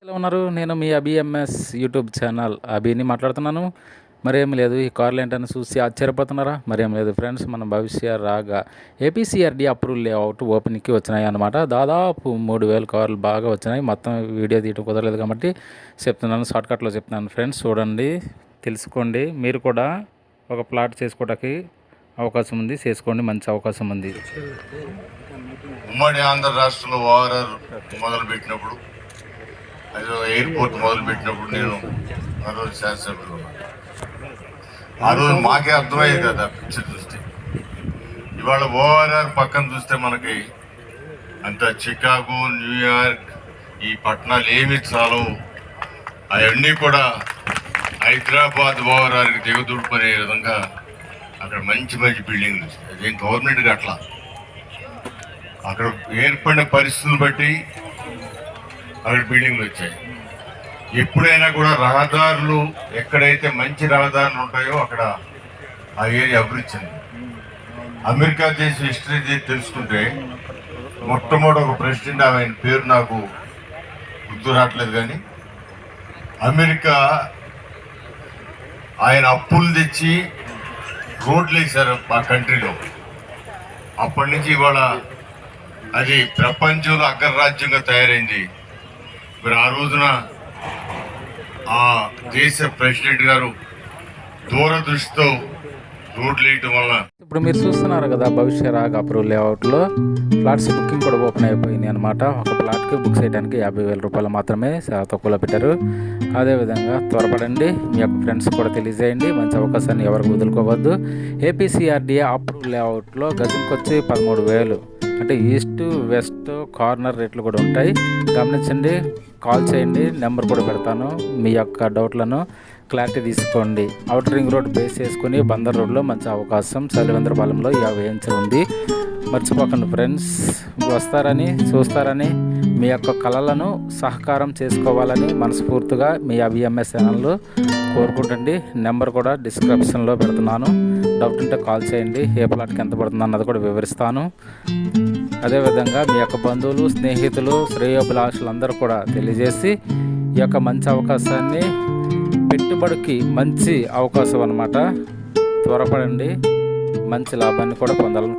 ఎలా ఉన్నారు? నేను మీ అబిఎంఎస్ యూట్యూబ్ ఛానల్ అభిని మాట్లాడుతున్నాను. మరేం లేదు, ఈ కార్లు ఏంటని చూసి ఆశ్చర్యపోతున్నారా? మరేం లేదు ఫ్రెండ్స్, మన భవిష్య రాగా ఏపీసీఆర్డీ అప్రూవల్ లేఅవుట్ ఓపెనింగ్కి వచ్చినాయి అన్నమాట. దాదాపు 3000 కార్లు బాగా వచ్చినాయి. మొత్తం వీడియో తీయడం కుదరలేదు కాబట్టి చెప్తున్నాను, షార్ట్కట్లో చెప్తున్నాను ఫ్రెండ్స్. చూడండి, తెలుసుకోండి. మీరు కూడా ఒక ప్లాట్ చేసుకోవడానికి అవకాశం ఉంది, చేసుకోండి, మంచి అవకాశం ఉంది. ఉమ్మడి ఆంధ్ర రాష్ట్రంలో ఓఆర్ఆర్ మొదలుపెట్టినప్పుడు, అదే ఎయిర్పోర్ట్ మొదలుపెట్టినప్పుడు నేను ఆ రోజు శాసనసభ్యులు ఉన్నాను. ఆ రోజు మాకే అర్థమయ్యేది కదా పిక్చర్ చూస్తే. ఇవాళ ఓఆర్ఆర్ పక్కన చూస్తే మనకి అంత చికాగో, న్యూయార్క్, ఈ పట్టణాలు ఏమి చాలవు. అవన్నీ కూడా హైదరాబాద్ ఓఆర్ఆర్కి దిగదుడుకునే విధంగా అక్కడ మంచి మంచి బిల్డింగ్లు వస్తాయి. అదేం గవర్నమెంట్కి అట్లా అక్కడ ఏర్పడిన పరిస్థితులను బట్టి అక్కడ బిల్డింగ్లు వచ్చాయి. ఎప్పుడైనా కూడా రహదారులు ఎక్కడైతే మంచి రహదారులు ఉంటాయో అక్కడ ఆ ఏరియా అభివృద్ధి చెంది. అమెరికా దేశ హిస్టరీ తెలుసుకుంటే మొట్టమొదటి ఒక ప్రెసిడెంట్, ఆయన పేరు నాకు గుర్తు రావట్లేదు, కానీ అమెరికా ఆయన అప్పులు తెచ్చి రోడ్లు వేశారు ఆ కంట్రీలో. అప్పటి నుంచి ఇవాళ అది ప్రపంచంలో అగ్రరాజ్యంగా తయారైంది. మరి ఆ రోజున ఆ దేశ ప్రెసిడెంట్ గారు దూరదృష్టితో రోడ్లు వేయటం వల్ల ఇప్పుడు మీరు చూస్తున్నారు కదా, భవిష్య రాగా అప్రూవల్ లేఅవుట్లో ఫ్లాట్స్ బుకింగ్ కూడా ఓపెన్ అయిపోయింది అనమాట. ఒక ప్లాట్కి బుక్ చేయడానికి 50,000 రూపాయలు మాత్రమే చాలా తక్కువలో పెట్టారు. అదేవిధంగా త్వరపడండి, మీ యొక్క ఫ్రెండ్స్ కూడా తెలియజేయండి. మంచి అవకాశాన్ని ఎవరికి వదులుకోవద్దు. ఏపీసీఆర్డీఏ అప్రూవల్ లేఅవుట్లో గజంకి వచ్చి 13,000, అంటే ఈస్ట్ వెస్ట్ కార్నర్ రేట్లు కూడా ఉంటాయి. గమనించండి, కాల్ చేయండి, నెంబర్ కూడా పెడతాను. మీ యొక్క డౌట్లను క్లారిటీ తీసుకోండి. అవుటర్ రింగ్ రోడ్ బేస్ చేసుకుని బందర్ రోడ్లో మంచి అవకాశం చలివేంద్రపాలెంలో 50 ఇంచ్ ఉంది. మర్చిపోకండి ఫ్రెండ్స్, వస్తారని చూస్తారని మీ యొక్క కళలను సహకారం చేసుకోవాలని మనస్ఫూర్తిగా మీ అబిఎంఎస్ ఛానల్లో కోరుకుంటండి. నెంబర్ కూడా డిస్క్రిప్షన్లో పెడుతున్నాను. డౌట్ ఉంటే కాల్ చేయండి. ఏ ప్లాట్కి ఎంత పడుతుంది అన్నది కూడా వివరిస్తాను. అదేవిధంగా మీ యొక్క బంధువులు, స్నేహితులు, శ్రేయోభిలాషులు అందరూ కూడా తెలియజేసి ఈ యొక్క మంచి అవకాశాన్ని, పెట్టుబడికి మంచి అవకాశం అన్నమాట, త్వరపడండి, మంచి లాభాన్ని కూడా పొందాలని